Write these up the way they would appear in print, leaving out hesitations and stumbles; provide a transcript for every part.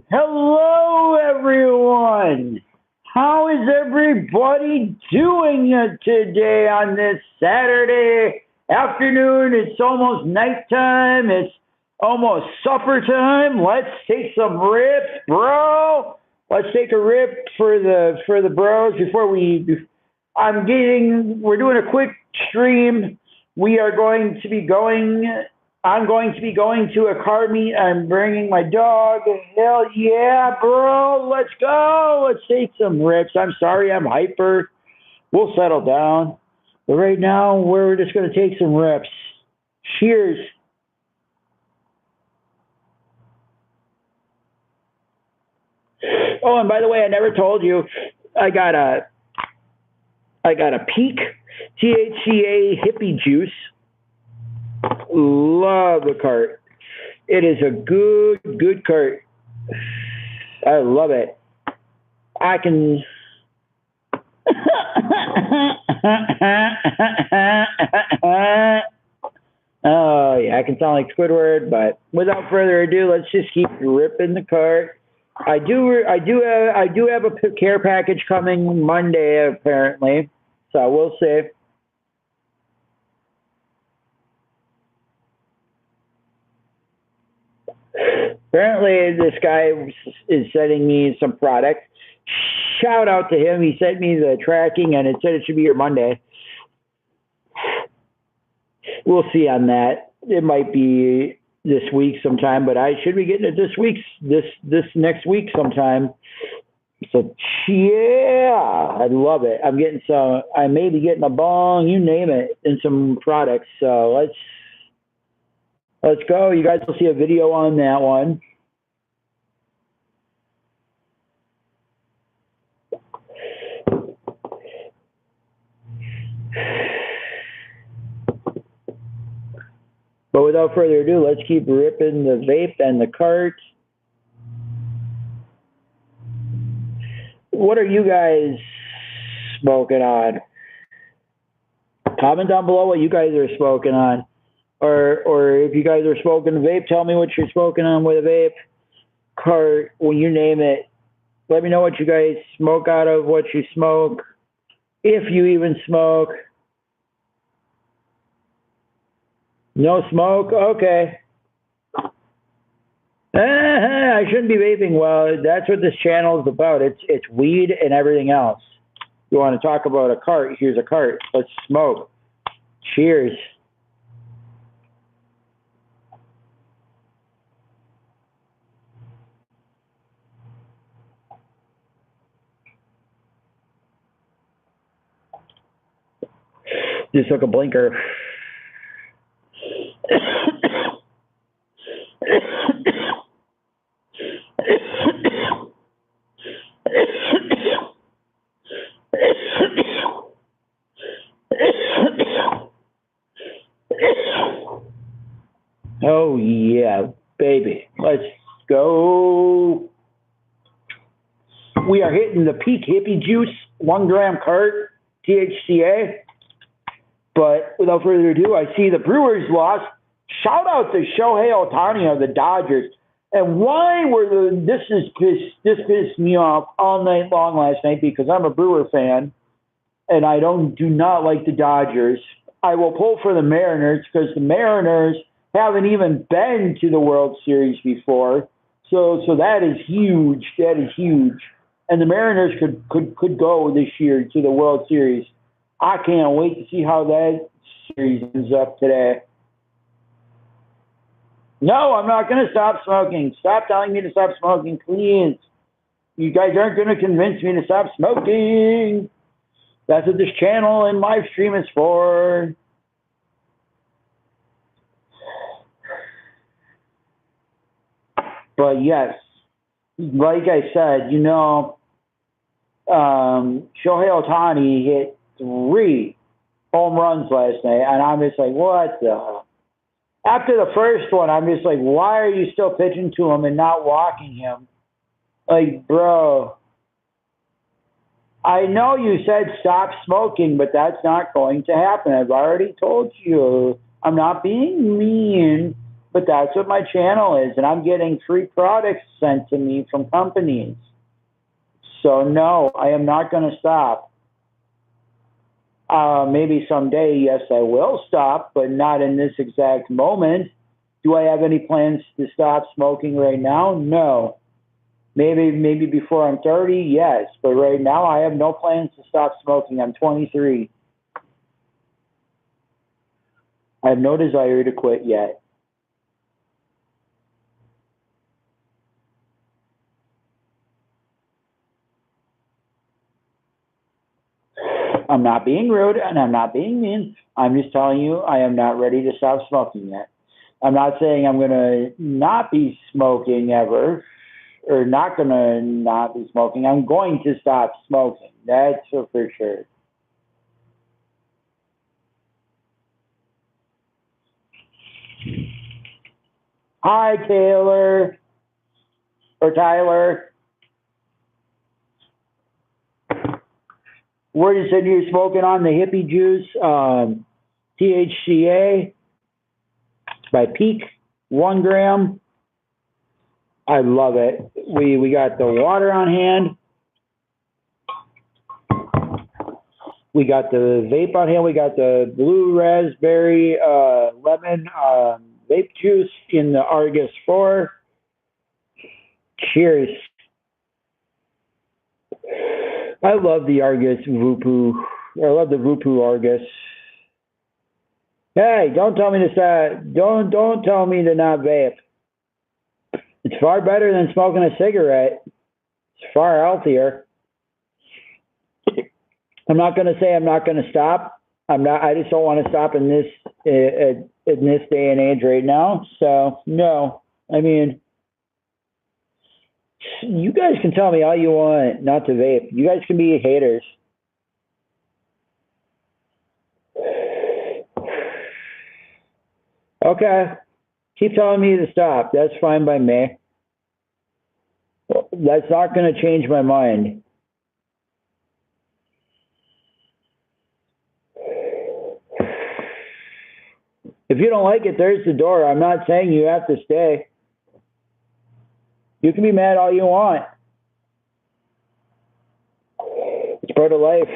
Hello, everyone. How is everybody doing today on this Saturday afternoon? It's almost nighttime. It's almost supper time. Let's take some rips, bro. Let's take a rip for the bros before we're doing a quick stream. We are going to be going I'm going to be going to a car meet. I'm bringing my dog. Hell yeah, bro. Let's go. Let's take some rips. I'm sorry I'm hyper. We'll settle down. But right now, we're just going to take some rips. Cheers. Oh, and by the way, I never told you, I got a Peak THCA hippie juice. Love the cart. It is a good cart. I love it. I can. Oh yeah, I can sound like Squidward, but without further ado, let's just keep ripping the cart. I do have a care package coming Monday apparently, so we'll see. Apparently, this guy is sending me some product. Shout out to him. He sent me the tracking, and it said it should be here Monday. We'll see on that. It might be this week sometime, but I should be getting it this next week sometime. So yeah, I love it. I may be getting a bong, you name it, and some products. So let's go. You guys will see a video on that one. But without further ado, let's keep ripping the vape and the cart. What are you guys smoking on? Comment down below what you guys are smoking on. Or if you guys are smoking a vape, tell me what you're smoking on with a vape, cart, when you name it. Let me know what you guys smoke out of, what you smoke, if you even smoke. No smoke? Okay. I shouldn't be vaping. Well, that's what this channel is about. It's weed and everything else. You want to talk about a cart? Here's a cart. Let's smoke. Cheers. Just took a blinker. Oh yeah, baby. Let's go. We are hitting the Peak Hippie Juice 1 gram cart, THCA. But without further ado, I see the Brewers lost. Shout out to Shohei Ohtani of the Dodgers. And why were this pissed me off all night long last night because I'm a Brewer fan and I do not like the Dodgers. I will pull for the Mariners because the Mariners haven't even been to the World Series before. So that is huge. That is huge. And the Mariners could go this year to the World Series. I can't wait to see how that series ends up today. No, I'm not going to stop smoking. Stop telling me to stop smoking, please. You guys aren't going to convince me to stop smoking. That's what this channel and live stream is for. But yes, like I said, Shohei Ohtani hit 3 home runs last night, and I'm just like, what the? After the first one, I'm just like, why are you still pitching to him and not walking him? Like, bro, I know you said stop smoking, but that's not going to happen. I've already told you. I'm not being mean. But that's what my channel is, and I'm getting free products sent to me from companies. So no, I am not going to stop. Maybe someday, yes, I will stop, but not in this exact moment. Do I have any plans to stop smoking right now? No. Maybe before I'm 30, yes. But right now, I have no plans to stop smoking. I'm 23. I have no desire to quit yet. I'm not being rude and I'm not being mean. I'm just telling you I am not ready to stop smoking yet. I'm not saying I'm going to not be smoking ever or not going to not be smoking. I'm going to stop smoking. That's for sure. Hi, Taylor or Tyler. We're just sitting here smoking on the hippie juice, THCA by Peak, 1 gram. I love it. We got the water on hand. We got the vape on hand. We got the blue raspberry lemon vape juice in the Argus 4. Cheers. I love the Argus Vupu. I love the Vupu Argus. Hey, don't tell me to stop. Don't tell me to not vape. It's far better than smoking a cigarette. It's far healthier. I'm not going to say I'm not going to stop. I'm not. I just don't want to stop in this day and age right now. So no. I mean, you guys can tell me all you want not to vape. You guys can be haters. Okay. Keep telling me to stop. That's fine by me. That's not going to change my mind. If you don't like it, there's the door. I'm not saying you have to stay. You can be mad all you want. It's part of life.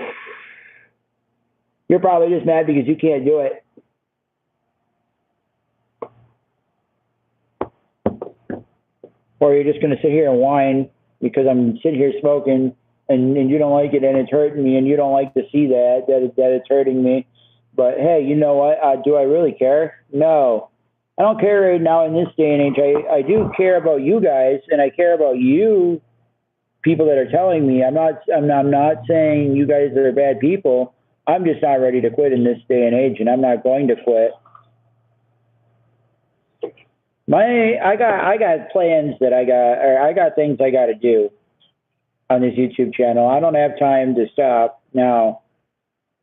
You're probably just mad because you can't do it. Or you're just going to sit here and whine because I'm sitting here smoking and you don't like it and it's hurting me and you don't like to see that it's hurting me. But hey, you know what? Do I really care? No. I don't care right now in this day and age. I do care about you guys and I care about you people that are telling me. I'm not saying you guys are bad people. I'm just not ready to quit in this day and age, and I'm not going to quit. I got plans that I got things I got to do on this YouTube channel. I don't have time to stop now.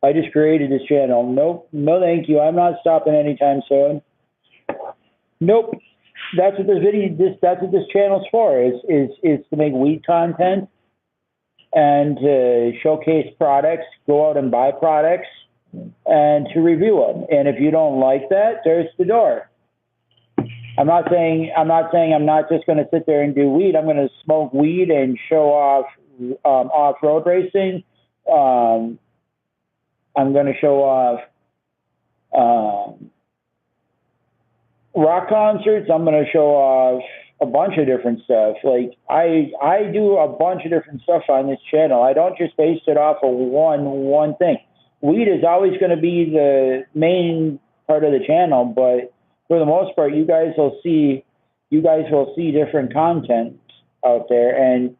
I just created this channel. Nope, no thank you. I'm not stopping anytime soon. Nope. That's what that's what this channel's for, is to make weed content and to showcase products, go out and buy products and to review them. And if you don't like that, there's the door. I'm not saying I'm not just going to sit there and do weed. I'm going to smoke weed and show off off-road racing. I'm going to show off rock concerts. I'm going to show off a bunch of different stuff. Like I do a bunch of different stuff on this channel. I don't just base it off of one thing. Weed is always going to be the main part of the channel, but for the most part, you guys will see different content out there, and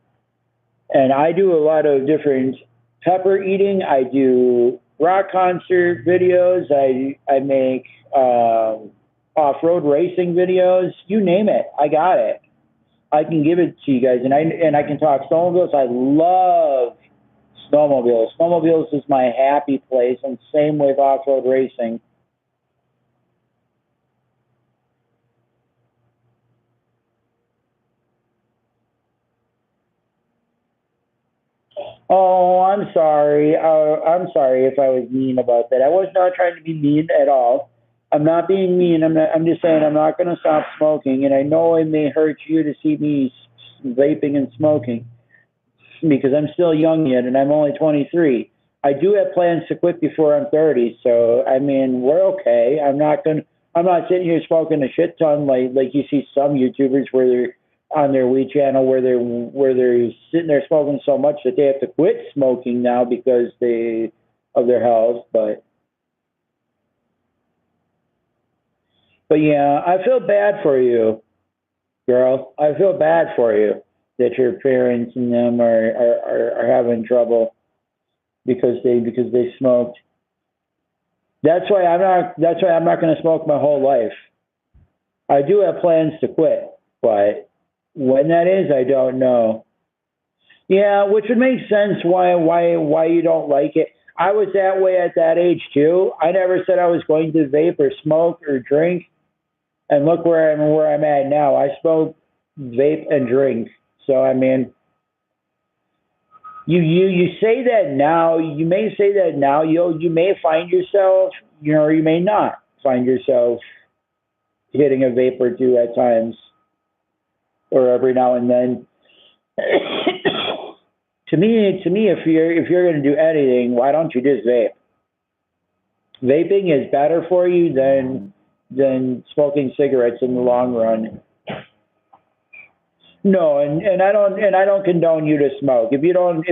I do a lot of different pepper eating. I do rock concert videos. I make off-road racing videos. You name it, I got it. I can give it to you guys, and I can talk snowmobiles. I love snowmobiles. Snowmobiles is my happy place, and same with off-road racing. Oh, I'm sorry. I'm sorry if I was mean about that. I was not trying to be mean at all. I'm not being mean. I'm just saying I'm not going to stop smoking. And I know it may hurt you to see me vaping and smoking because I'm still young yet and I'm only 23. I do have plans to quit before I'm 30. So, I mean, we're okay. I'm not sitting here smoking a shit ton like you see some YouTubers where they're on their weed channel where they're sitting there smoking so much that they have to quit smoking now because of their health. But yeah, I feel bad for you, girl. I feel bad for you that your parents and them are having trouble because they smoked. That's why I'm not going to smoke my whole life. I do have plans to quit, but when that is, I don't know. Yeah, which would make sense why you don't like it. I was that way at that age too. I never said I was going to vape or smoke or drink, and look where I'm at now. I smoke, vape, and drink. So I mean, you say that now. You may say that now. You may find yourself, or you may not find yourself hitting a vape or two at times, or every now and then. To me, if you're going to do anything, why don't you just vape? Vaping is better for you than smoking cigarettes in the long run. No, and I don't condone you to smoke. If you don't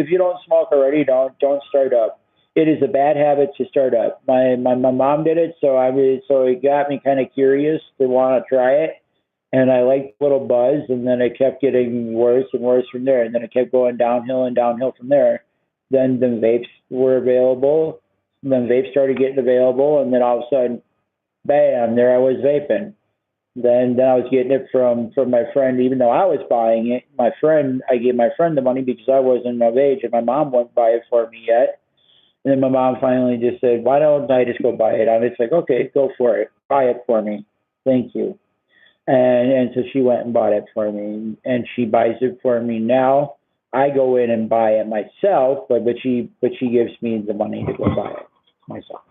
smoke already, don't start up. It is a bad habit to start up. My mom did it, so it got me kind of curious to want to try it, and I liked the little buzz, and then it kept getting worse and worse from there, and then it kept going downhill and downhill from there. Then vapes were available, and then vapes started getting available, and then all of a sudden, bam, there I was vaping. Then I was getting it from my friend, even though I was buying it. I gave my friend the money because I wasn't of age, and my mom wouldn't buy it for me yet. And then my mom finally just said, "Why don't I just go buy it?" And it's like, "Okay, go for it. Buy it for me. Thank you." And so she went and bought it for me, and she buys it for me now. I go in and buy it myself, but she gives me the money to go buy it myself.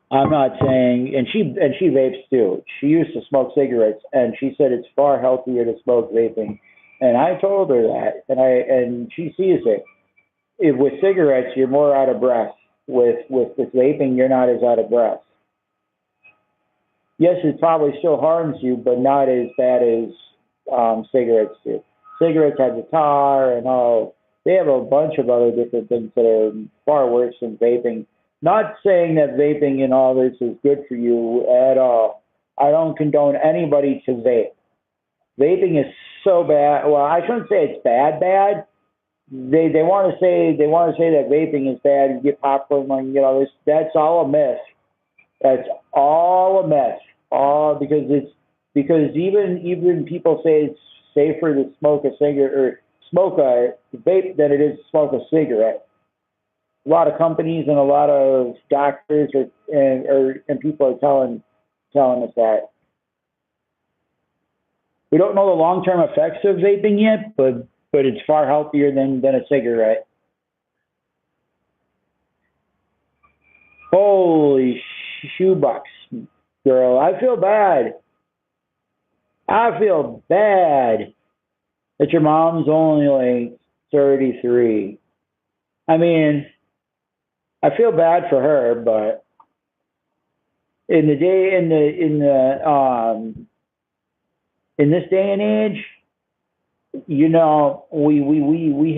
I'm not saying, and she vapes too. She used to smoke cigarettes, and she said it's far healthier to smoke vaping. And I told her that, and she sees it. If with cigarettes, you're more out of breath. With vaping, you're not as out of breath. Yes, it probably still harms you, but not as bad as cigarettes do. Cigarettes have the tar and all. They have a bunch of other different things that are far worse than vaping. Not saying that vaping and all this is good for you at all. I don't condone anybody to vape. Vaping is so bad. Well, I shouldn't say it's bad. They want to say that vaping is bad. You get popcorn, that's all a myth. That's all a mess. All because even people say it's safer to smoke a cigarette or smoke a vape than it is to smoke a cigarette. A lot of companies and a lot of doctors and people are telling us that. We don't know the long term effects of vaping yet, but it's far healthier than a cigarette. Holy shoebox, girl. I feel bad. I feel bad that your mom's only like 33. I mean, I feel bad for her, but in this day and age, we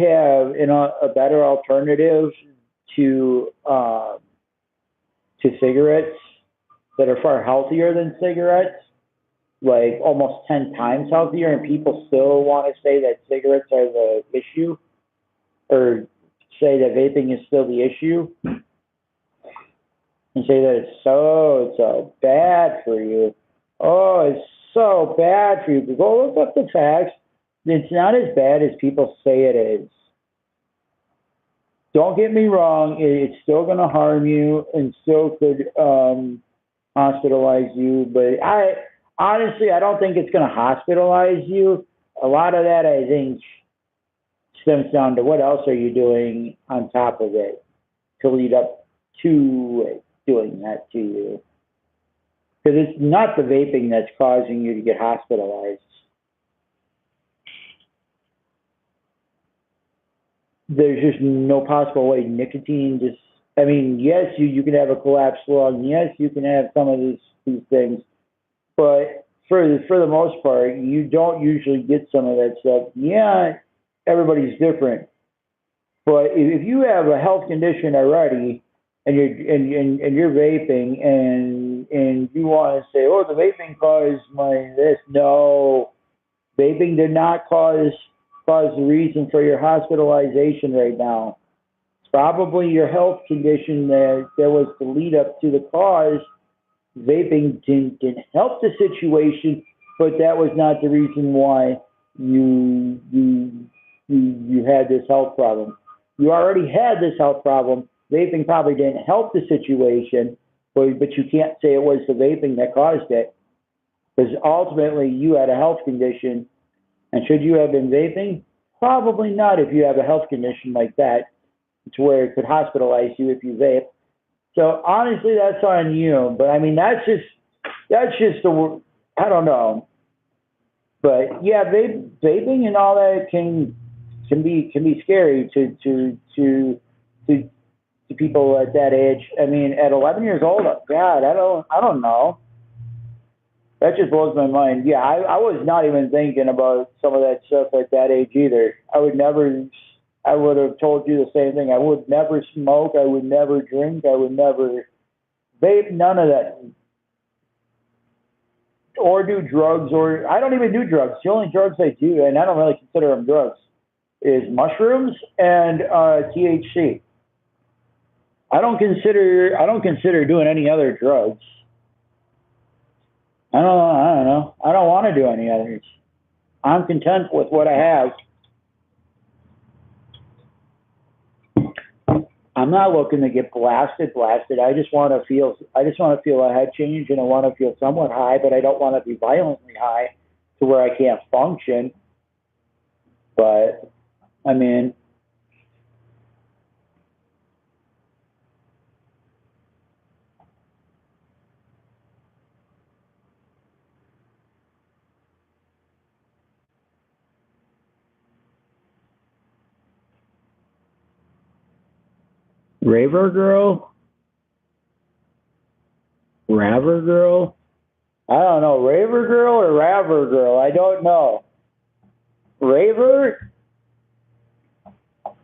have a better alternative to cigarettes that are far healthier than cigarettes, like almost 10 times healthier, and people still want to say that cigarettes are the issue, or say that vaping is still the issue, and say that it's so bad for you. Oh, it's so bad for you. Go look up the facts. It's not as bad as people say it is. Don't get me wrong, it's still going to harm you and still could hospitalize you. But I don't think it's going to hospitalize you. A lot of that, I think, stems down to what else are you doing on top of it to lead up to it. doing that to you. Because it's not the vaping that's causing you to get hospitalized. There's just no possible way nicotine just, I mean, yes, you can have a collapsed lung. Yes, you can have some of these things. But for the most part, you don't usually get some of that stuff. Yeah, everybody's different. But if you have a health condition already and you're vaping and you want to say, oh, the vaping caused my this, no, vaping did not cause the reason for your hospitalization right now. It's probably your health condition that was the lead up to the cause. Vaping didn't help the situation, but that was not the reason why you had this health problem. You already had this health problem. Vaping probably didn't help the situation, but you can't say it was the vaping that caused it, because ultimately you had a health condition. And should you have been vaping? Probably not if you have a health condition like that, to where it could hospitalize you if you vape. So honestly, that's on you. But I mean, that's just the, I don't know. But yeah, vaping and all that can be scary to people at that age. I mean, at 11 years old, God, I don't know. That just blows my mind. Yeah, I was not even thinking about some of that stuff at that age either. I would have told you the same thing. I would never smoke. I would never drink. I would never vape, none of that. Or do drugs, or I don't even do drugs. The only drugs I do, and I don't really consider them drugs, is mushrooms and THC. I don't consider doing any other drugs. I don't know. I don't want to do any others. I'm content with what I have. I'm not looking to get blasted. I just want to feel a head change, and I want to feel somewhat high, but I don't want to be violently high to where I can't function. But I mean, Raver girl, Raver girl. I don't know, Raver girl or Raver girl. I don't know. Raver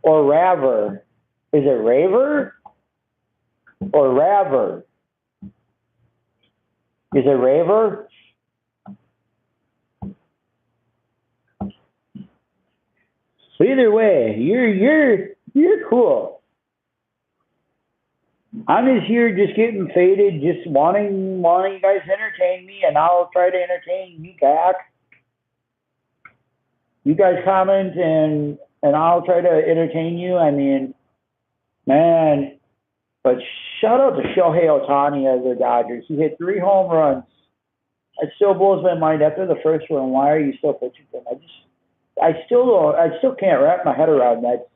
or Raver? Is it Raver or Raver? Is it Raver? So either way, you're cool. I'm just here, just getting faded, just wanting you guys to entertain me, and I'll try to entertain you back. You guys comment, and I'll try to entertain you. I mean, man, but shout out to Shohei Ohtani of the Dodgers. He hit 3 home runs. It still blows my mind after the first one. Why are you still pitching to him? I still can't wrap my head around that.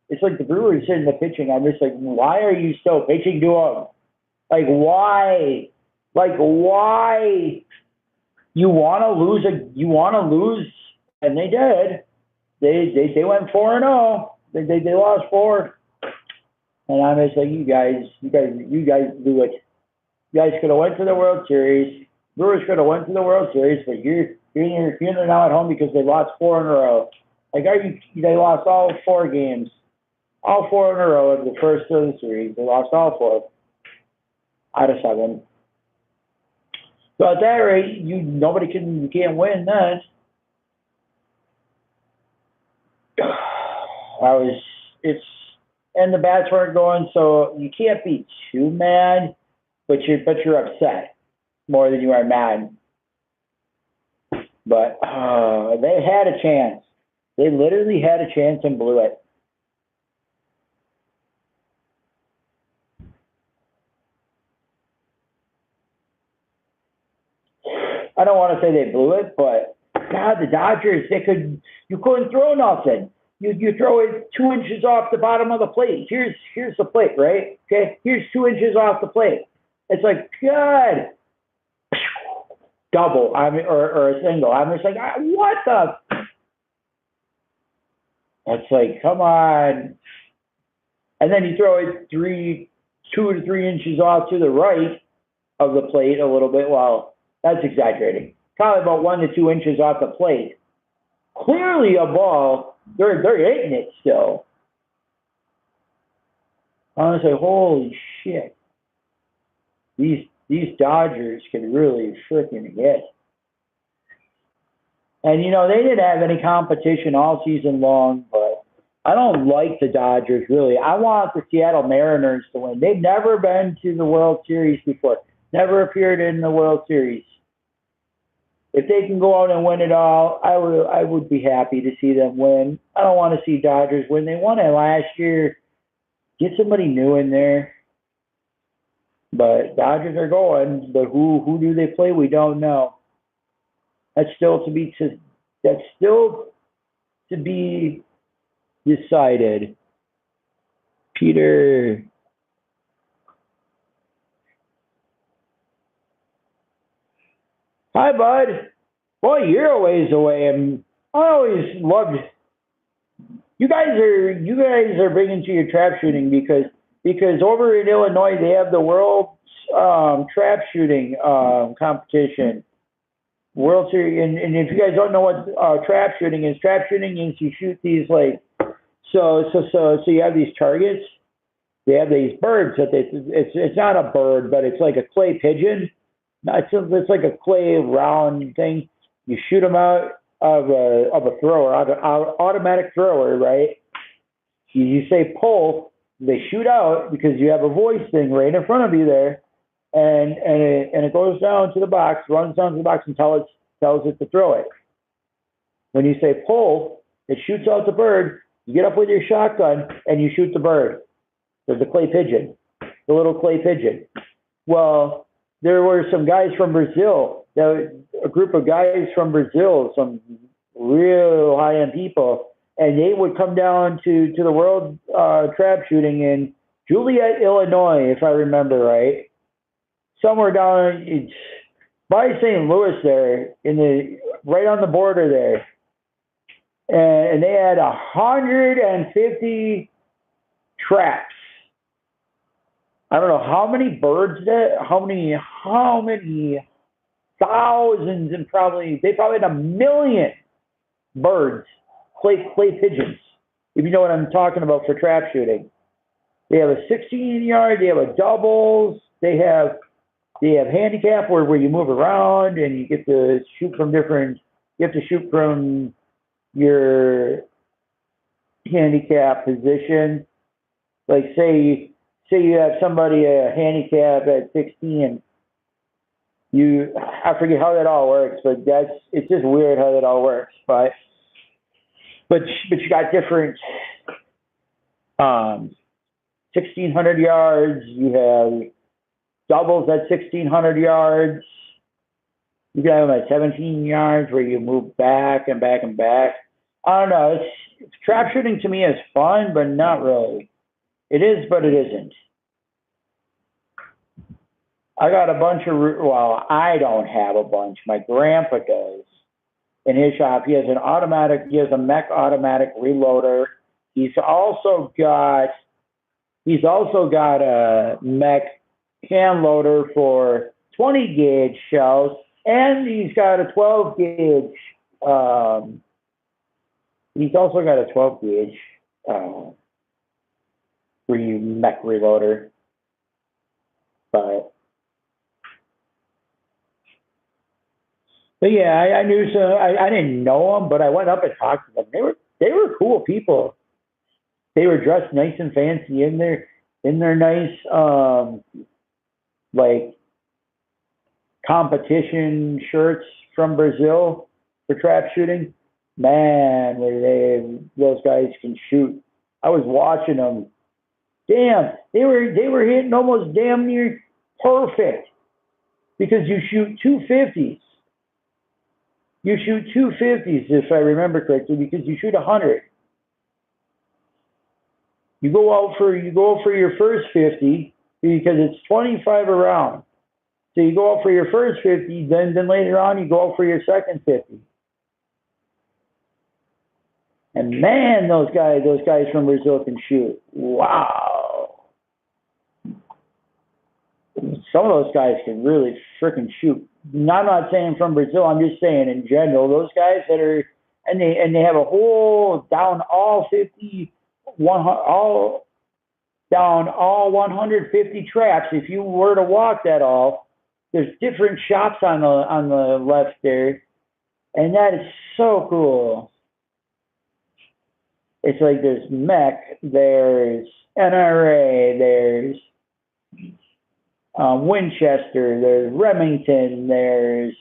It's like the Brewers hitting the pitching. I'm just like, why are you still pitching to him? Like, why? Like, why? You want to lose, and they did. They went 4-0. They lost 4. And I'm just like, you guys do it. You guys could have went to the World Series. Brewers could have went to the World Series, but you're now at home because they lost 4 in a row. Like, they lost all 4 games. All 4 in a row of the first of the series. They lost all 4 out of 7. So at that rate, you can't win that. And the bats weren't going, so you can't be too mad, but you're upset more than you are mad. But they had a chance. They literally had a chance and blew it. I don't want to say they blew it, but God, the Dodgers, you couldn't throw nothing. you throw it 2 inches off the bottom of the plate. Here's the plate, right? Okay, here's 2 inches off the plate. It's like, God, double, or a single. I'm just like, what the? It's like, come on. And then you throw it 2 to 3 inches off to the right of the plate a little bit. Well, that's exaggerating. Probably about 1 to 2 inches off the plate. Clearly a ball. They're hitting it still. I was like, holy shit. These Dodgers can really freaking hit. And, they didn't have any competition all season long, but I don't like the Dodgers, really. I want the Seattle Mariners to win. They've never been to the World Series before, never appeared in the World Series. If they can go out and win it all, I would be happy to see them win. I don't want to see Dodgers win. They won it last year. Get somebody new in there. But Dodgers are going. But who do they play? We don't know. That's still to be decided. Peter. Hi, bud. Boy, you're a ways away, and I always loved. You guys are big into your trap shooting because over in Illinois they have the world trap shooting competition. World Series, and if you guys don't know what trap shooting is you shoot these so you have these targets. They have these birds that it's not a bird, but it's like a clay pigeon. It's like a clay round thing. You shoot them out of a thrower, automatic thrower, right? You say pull, they shoot out because you have a voice thing right in front of you there. And it goes down to the box, runs down to the box and tells it to throw it. When you say pull, it shoots out the bird. You get up with your shotgun and you shoot the bird. There's a clay pigeon, the little clay pigeon. Well, there were some guys from Brazil, a group of guys from Brazil, some real high-end people, and they would come down to the world trap shooting in Joliet, Illinois, if I remember right. Somewhere down by St. Louis there, right on the border there. And they had 150 traps. I don't know how many birds how many thousands, and they probably had 1 million birds, clay pigeons, if you know what I'm talking about for trap shooting. They have a 16-yard, they have a doubles, they have handicap where you move around and you get to shoot from your handicap position. Like say you have somebody a handicap at 16, I forget how that all works, but it's just weird how that all works. But you got different 1,600 yards. You have doubles at 1,600 yards. You can have them at 17 yards where you move back and back and back. I don't know. It's trap shooting to me is fun, but not really. It is, but it isn't. I got a bunch of, I don't have a bunch. My grandpa does. In his shop, he has a mech automatic reloader. He's also got a mech hand loader for 20 gauge shells, and he's got a 12 gauge. He's also got a 12 gauge mech reloader. But yeah, I knew some. I didn't know them, but I went up and talked to them. They were cool people. They were dressed nice and fancy in their nice competition shirts from Brazil for trap shooting. Man, those guys can shoot. I was watching them. Damn, they were hitting almost damn near perfect because you shoot 250s. You shoot 250s, if I remember correctly, because you shoot 100. You go out for your first 50 because it's 25 a round. So you go out for your first 50, then later on you go out for your second 50. And man, those guys from Brazil can shoot. Wow. Some of those guys can really freaking shoot. I'm not saying from Brazil, I'm just saying in general, those guys that are, and they have a whole, down all 50, down all 150 traps. If you were to walk that all, there's different shops on the left there. And that is so cool. It's like there's MEC, there's NRA, there's Winchester, there's Remington, there's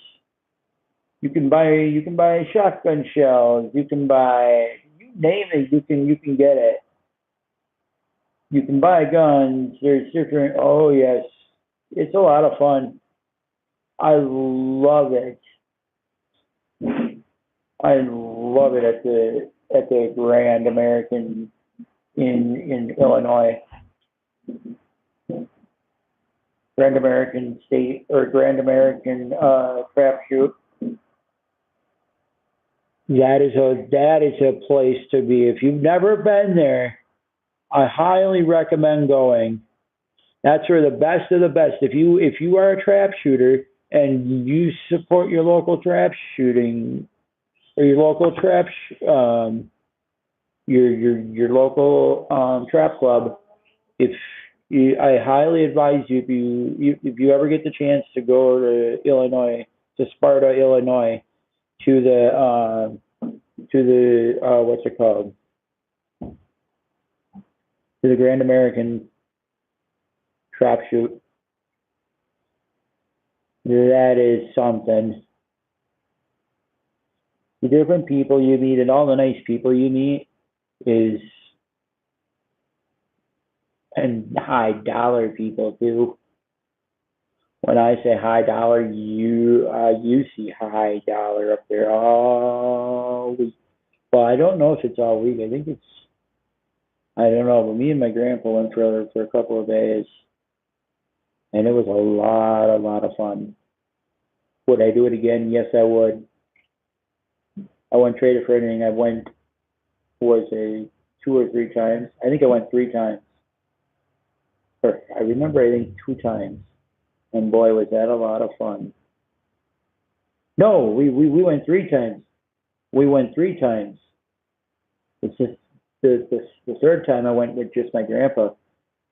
you can buy shotgun shells, you can buy, you name it, you can get it. You can buy guns. There's different. Oh yes, it's a lot of fun. I love it. I love it at the Grand American in Illinois. Grand American State or Grand American crapshoot. That is a place to be. If you've never been there, I highly recommend going. That's where the best of the best. If you are a trap shooter and you support your local trap shooting or your local trap your local trap club, I highly advise you if you ever get the chance to go to Illinois, to Sparta, Illinois, to the what's it called? To the Grand American Trap Shoot. That is something. The different people you meet and all the nice people you meet and high dollar people too. When I say high dollar, you see high dollar up there all week. Well, I don't know if it's all week. I think I don't know, but me and my grandpa went for a couple of days, and it was a lot of fun. Would I do it again? Yes, I would. I wouldn't trade it for anything. I went, 2 or 3 times. I think I went 3 times. Or I remember, I think 2 times. And boy, was that a lot of fun. No, we went 3 times. We went 3 times. It's just the third time I went with just my grandpa.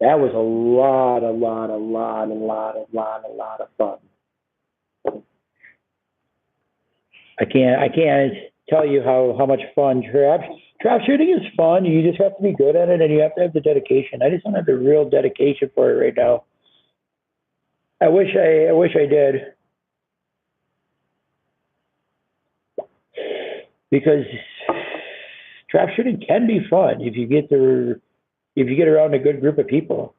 That was a lot of fun. I can't tell you how much fun trap shooting is fun. You just have to be good at it, and you have to have the dedication. I just don't have the real dedication for it right now. I wish I did, because trap shooting can be fun if you get around a good group of people.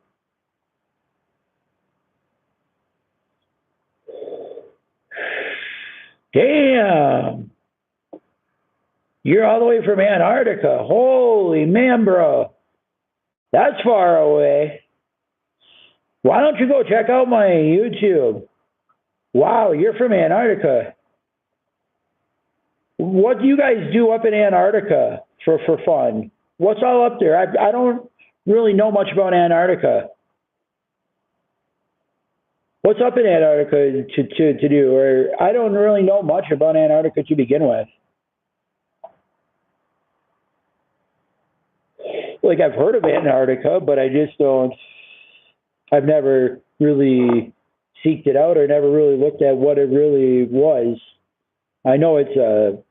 Damn, you're all the way from Antarctica. Holy man, bro, that's far away. Why don't you go check out my YouTube? Wow, you're from Antarctica. What do you guys do up in Antarctica for fun? What's all up there? I don't really know much about Antarctica. What's up in Antarctica to do? Or I don't really know much about Antarctica to begin with. Like, I've heard of Antarctica, but I just don't. I've never really seeked it out or never really looked at what it really was. I know it's a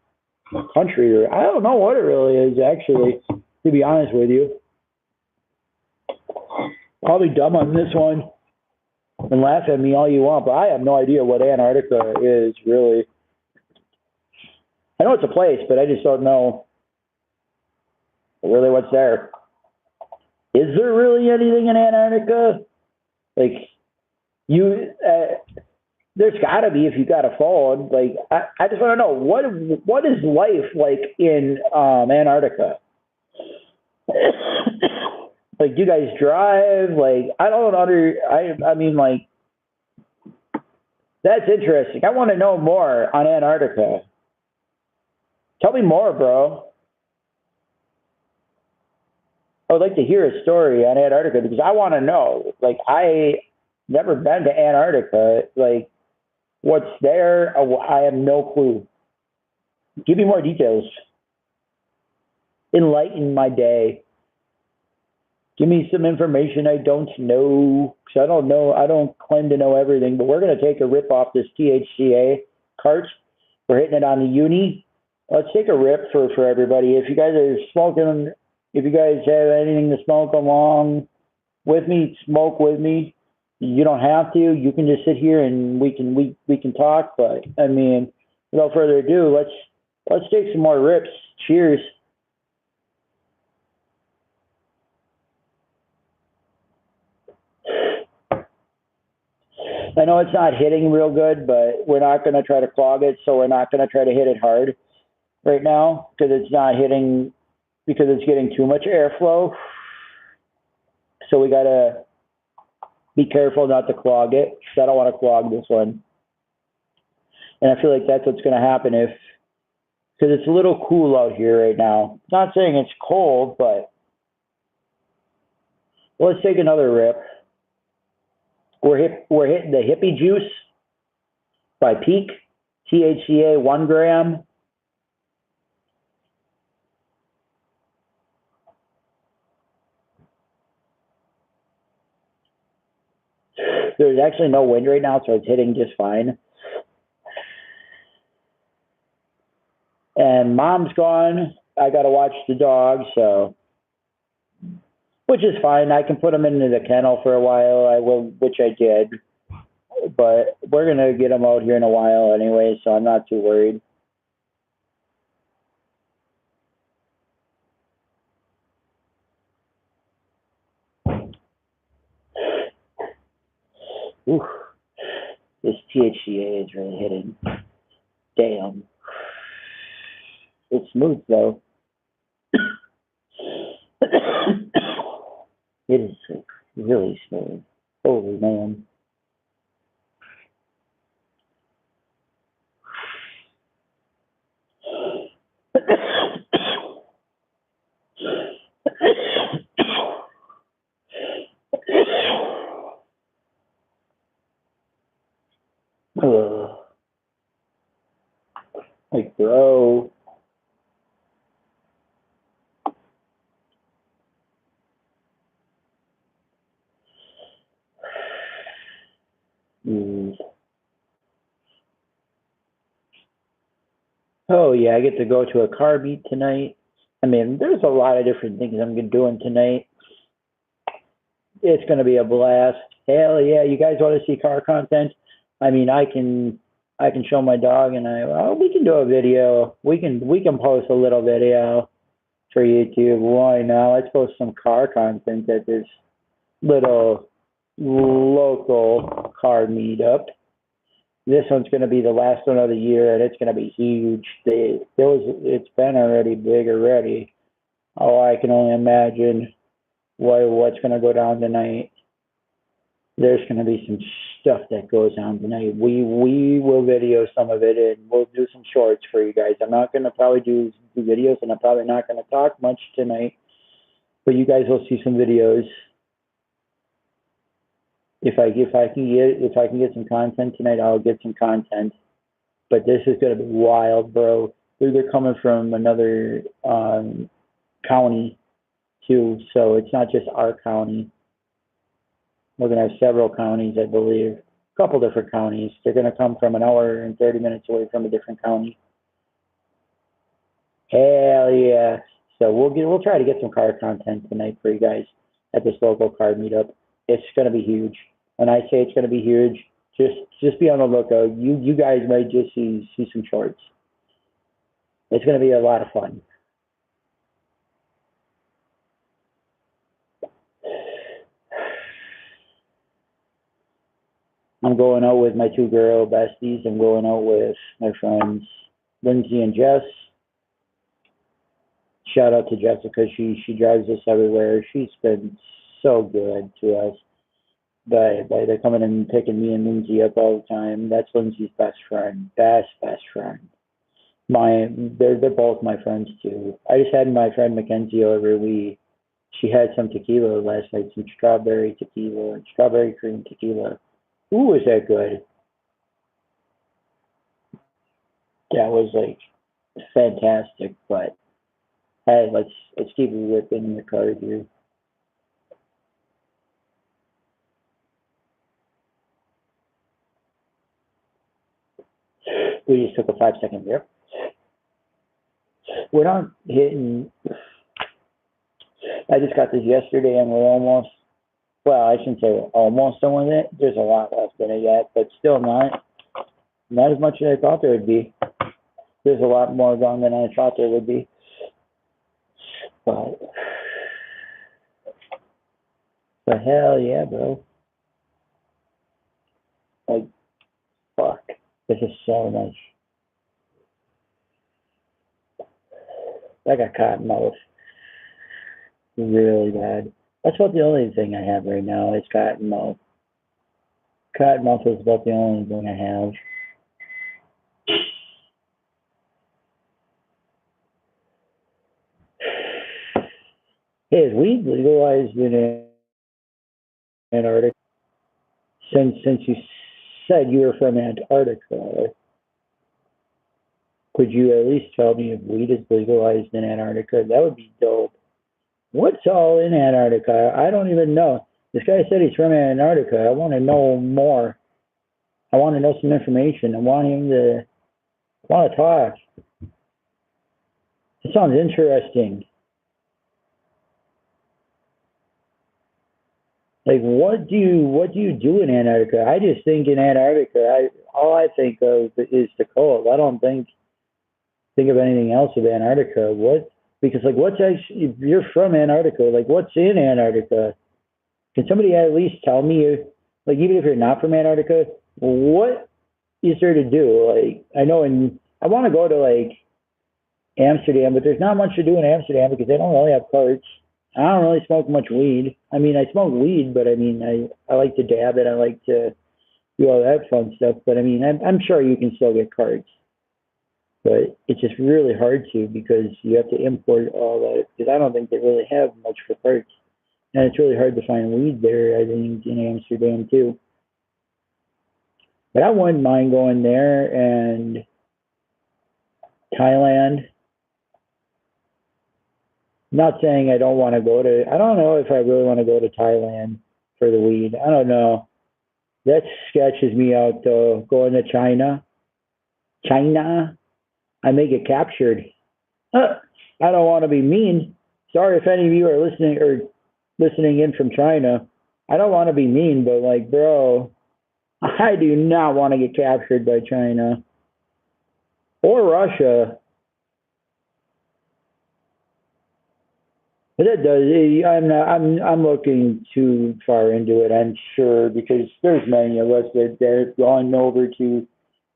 country, or I don't know what it really is, actually, to be honest with you. Probably dumb on this one and laugh at me all you want, but I have no idea what Antarctica is, really. I know it's a place, but I just don't know really what's there. Is there really anything in Antarctica? Like, there's got to be if you got a phone. Like, I just want to know, what is life like in Antarctica? Like, do you guys drive? Like, I mean, like, that's interesting. I want to know more on Antarctica. Tell me more, bro. I would like to hear a story on Antarctica because I want to know. Like, I never been to Antarctica. Like, what's there? I have no clue. Give me more details. Enlighten my day. Give me some information I don't know. Because I don't know. I don't claim to know everything. But we're going to take a rip off this THCA cart. We're hitting it on the uni. Let's take a rip for everybody. If you guys are smoking, if you guys have anything to smoke along with me, smoke with me. You don't have to. You can just sit here and we can talk. But I mean, without further ado, let's take some more rips. Cheers. I know it's not hitting real good, but we're not going to try to clog it, so we're not going to try to hit it hard right now because it's not hitting, because it's getting too much airflow. So we got to be careful not to clog it, because I don't want to clog this one. And I feel like that's what's going to happen because it's a little cool out here right now. Not saying it's cold, but let's take another rip. We're hitting the Hippie Juice by Peak, THCA 1 gram. There's actually no wind right now, so it's hitting just fine. And mom's gone. I got to watch the dog, so, which is fine. I can put him into the kennel for a while, which I did. But we're going to get him out here in a while anyway, so I'm not too worried. Ooh, this THCA is really hitting. Damn. It's smooth, though. It is really smooth. Holy man. Like, bro. Oh, yeah, I get to go to a car meet tonight. I mean, there's a lot of different things I'm doing tonight. It's going to be a blast. Hell yeah, you guys want to see car content? I mean, I can show my dog and we can do a video. We can post a little video for YouTube. Why not? Let's post some car content at this little local car meetup. This one's going to be the last one of the year, and it's going to be huge. It's been already big already. Oh, I can only imagine what's going to go down tonight. There's going to be some stuff that goes on tonight. We will video some of it, and we'll do some shorts for you guys. I'm not going to probably do videos, and I'm probably not going to talk much tonight, but you guys will see some videos. If I can get some content tonight, I'll get some content. But this is gonna be wild, bro. They're coming from another county too, so it's not just our county. We're gonna have several counties, I believe, a couple different counties. They're gonna come from an hour and 30 minutes away from a different county. Hell yeah! So we'll try to get some car content tonight for you guys at this local car meetup. It's gonna be huge. When I say it's gonna be huge, just be on the lookout. You guys might just see some shorts. It's gonna be a lot of fun. I'm going out with my two girl besties. I'm going out with my friends Lindsay and Jess. Shout out to Jessica. She drives us everywhere. She's been so good to us. By they're coming and picking me and Lindsay up all the time. That's Lindsay's best friend. Best friend. They're both my friends too. I just had my friend Mackenzie over. She had some tequila last night, some strawberry tequila and strawberry cream tequila. Ooh, was that good? That was like fantastic. But hey, let's keep it whipping the card here. We just took a 5 second rip. We're not hitting. I just got this yesterday, and we're almost. Well, I shouldn't say we're almost done with it. There's a lot left in it yet, but still not as much as I thought there would be. There's a lot more gone than I thought there would be. But hell yeah, bro. Like, fuck. This is so nice. I got cotton mouth really bad. That's about the only thing I have right now is cotton mouth. Cotton mouth is about the only thing I have. Hey, is weed legalized in Antarctica? Since you said you were from Antarctica, could you at least tell me if weed is legalized in Antarctica? That would be dope. What's all in Antarctica? I don't even know. This guy said he's from Antarctica. I want to know more. I want to know some information. I want to talk. It sounds interesting. Like, what do you do in Antarctica? I just think in Antarctica, all I think of is the cold. I don't think of anything else of Antarctica. Because like, what's actually, if you're from Antarctica, like, what's in Antarctica? Can somebody at least tell me, like, even if you're not from Antarctica, what is there to do? Like, I know I want to go to like Amsterdam, but there's not much to do in Amsterdam because they don't really have carts. I don't really smoke much weed. I mean, I smoke weed, but I mean, I like to dab it. I like to do all that fun stuff. But I mean, I'm sure you can still get carts, but it's just really hard to because you have to import all that. Because I don't think they really have much for carts, and it's really hard to find weed there. I think in Amsterdam too. But I wouldn't mind going there and Thailand. Not saying I don't want to go to. I don't know if I really want to go to Thailand for the weed. I don't know. That sketches me out though. Going to China, I may get captured. I don't want to be mean. Sorry if any of you are listening in from China. I don't want to be mean, but like, bro, I do not want to get captured by China or Russia. But that does. I'm not. I'm looking too far into it. I'm sure because there's many of us that have gone over to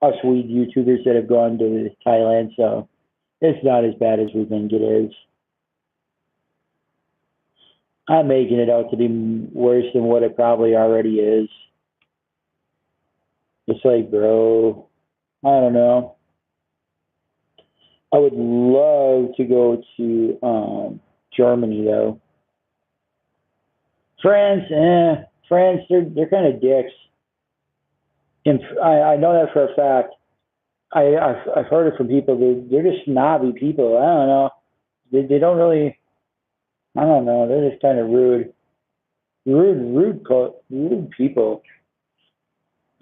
us weed YouTubers that have gone to Thailand. So it's not as bad as we think it is. I'm making it out to be worse than what it probably already is. It's like, bro, I don't know. I would love to go to Germany though. France, France, they're kind of dicks. And I know that for a fact. I've heard it from people. They're just snobby people. I don't know. They don't really. I don't know. They're just kind of rude people.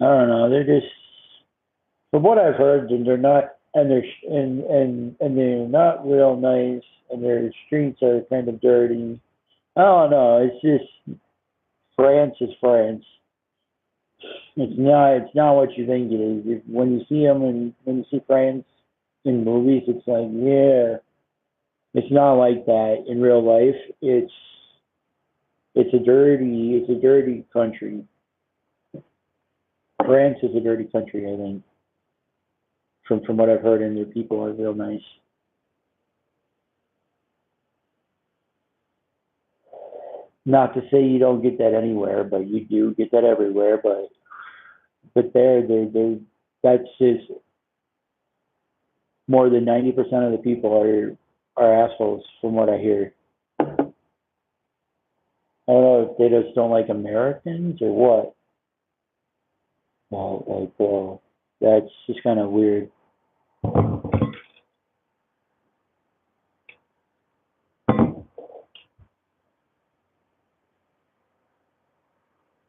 I don't know. They're just from what I've heard, they're not, and they're not real nice, and their streets are kind of dirty. I don't know. It's just France is France. It's not what you think it is. When you see them and when you see France in movies, it's like, yeah, it's not like that in real life. It's a dirty country. France is a dirty country, I think. From what I've heard, and their people are real nice. Not to say you don't get that anywhere, but you do get that everywhere. But that's just more than 90% of the people are assholes, from what I hear. I don't know if they just don't like Americans or what. Well, that's just kind of weird.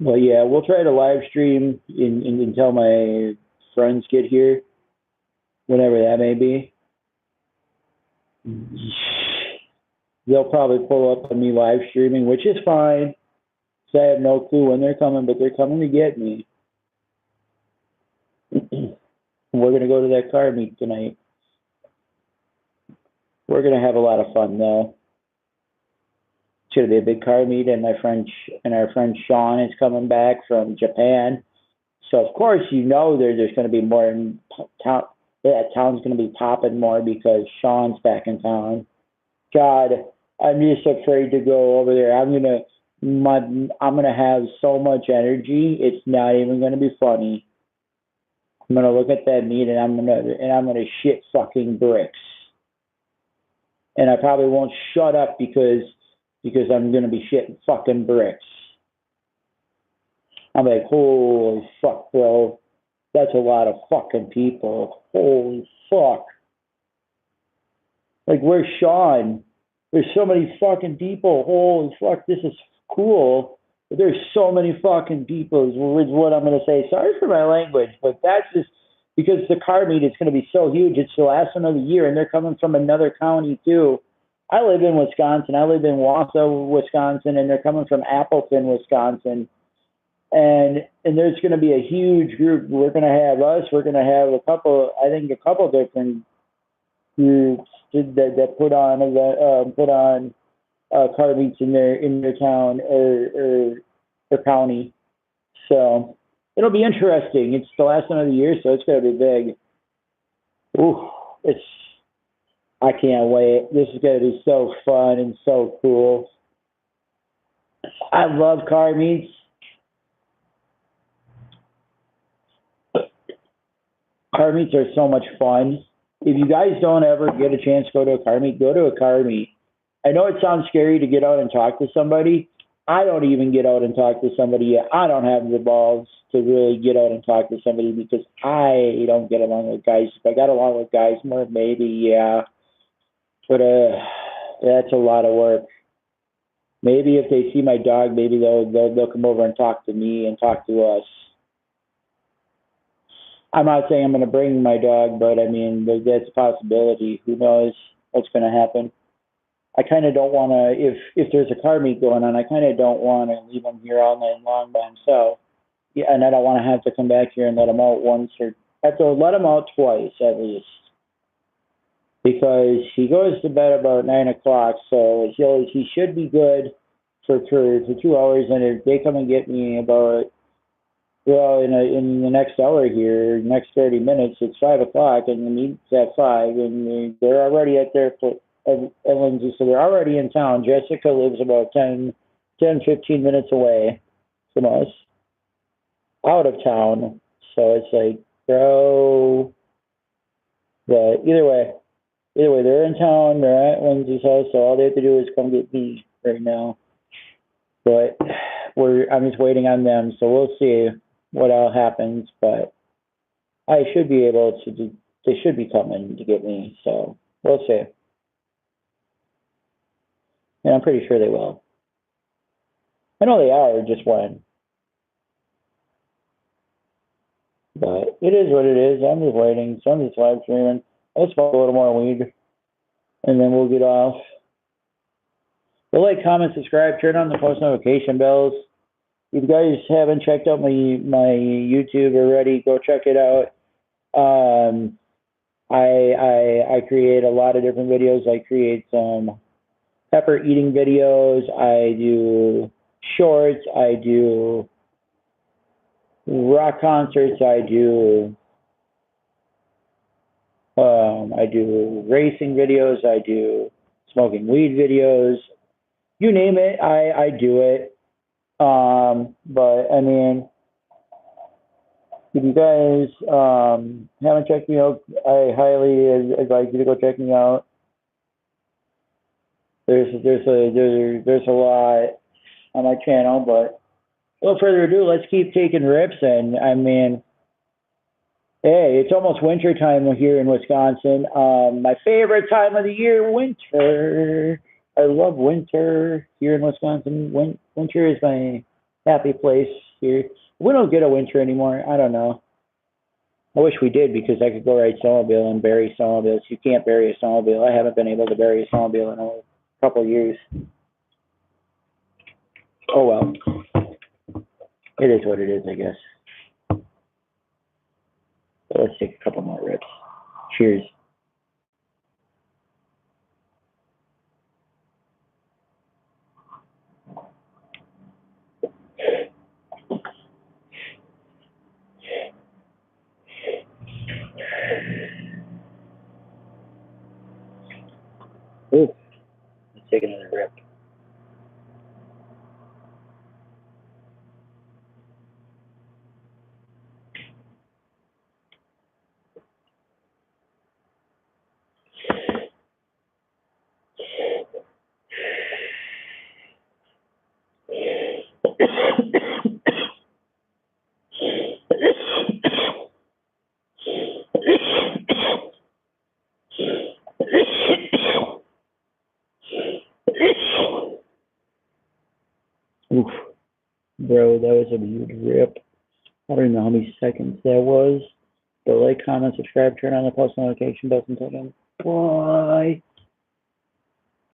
Well, yeah, we'll try to live stream until my friends get here, whenever that may be. They'll probably pull up on me live streaming, which is fine. So I have no clue when they're coming, but they're coming to get me. We're gonna go to that car meet tonight. We're gonna have a lot of fun though. It's gonna be a big car meet, and our friend Sean is coming back from Japan. So of course, there's gonna be more in town. That town's gonna be popping more because Sean's back in town. God, I'm just afraid to go over there. I'm gonna have so much energy. It's not even gonna be funny. I'm gonna look at that meat and I'm gonna shit fucking bricks. And I probably won't shut up because I'm gonna be shitting fucking bricks. I'm like, holy fuck, bro. That's a lot of fucking people. Holy fuck. Like, where's Sean? There's so many fucking people. Holy fuck, this is cool. But there's so many fucking people, is what I'm going to say. Sorry for my language, but that's just because the car meet is going to be so huge. It's the last one of the year, and they're coming from another county, too. I live in Wisconsin. I live in Wausau, Wisconsin, and they're coming from Appleton, Wisconsin. And there's going to be a huge group. We're going to have us. We're going to have a couple different groups that put on car meets in their town or county. So it'll be interesting. It's the last one of the year, so it's going to be big. Ooh, I can't wait. This is going to be so fun and so cool. I love car meets. Car meets are so much fun. If you guys don't ever get a chance to go to a car meet, go to a car meet. I know it sounds scary to get out and talk to somebody. I don't even get out and talk to somebody yet. I don't have the balls to really get out and talk to somebody because I don't get along with guys. If I got along with guys more, maybe, yeah. But that's a lot of work. Maybe if they see my dog, maybe they'll come over and talk to me and talk to us. I'm not saying I'm going to bring my dog, but I mean, that's a possibility. Who knows what's going to happen? I kind of don't want to, if there's a car meet going on, I kind of don't want to leave him here all night long by himself. Yeah, and I don't want to have to come back here and let him out once or have to let him out twice at least. Because he goes to bed about 9 o'clock, so he should be good for 2 hours. And if they come and get me about, well, in the next hour here, next 30 minutes, it's 5 o'clock, and the meet's at 5, and they're already at their Lindsay, so they're already in town. Jessica lives about 15 minutes away from us, out of town. So it's like, bro. But either way, they're in town. They're at Lindsay's house, so all they have to do is come get me right now. But I'm just waiting on them, so we'll see what all happens. But I should be able to. They should be coming to get me, so we'll see. And I'm pretty sure they will. I know they are, just when. But it is what it is. I'm just waiting. So I'm just live streaming. I'll smoke a little more weed, and then we'll get off. But like, comment, subscribe, turn on the post notification bells. If you guys haven't checked out my YouTube already, go check it out. I create a lot of different videos. I create some pepper eating videos. I do shorts. I do rock concerts. I do racing videos. I do smoking weed videos. You name it, I do it. But I mean, if you guys haven't checked me out, I highly advise you to go check me out. There's a lot on my channel, but without further ado, let's keep taking rips. And I mean, hey, it's almost winter time here in Wisconsin. My favorite time of the year, winter. I love winter here in Wisconsin. Winter is my happy place here. We don't get a winter anymore. I don't know. I wish we did because I could go ride snowmobile and bury snowmobiles. You can't bury a snowmobile. I haven't been able to bury a snowmobile in a couple of years. Oh well. It is what it is, I guess. So let's take a couple more rips. Cheers. Ooh, let's take another rip. Oof, bro, that was a huge rip. I don't even know how many seconds that was. But like, comment, subscribe, turn on the post notification button. Bye.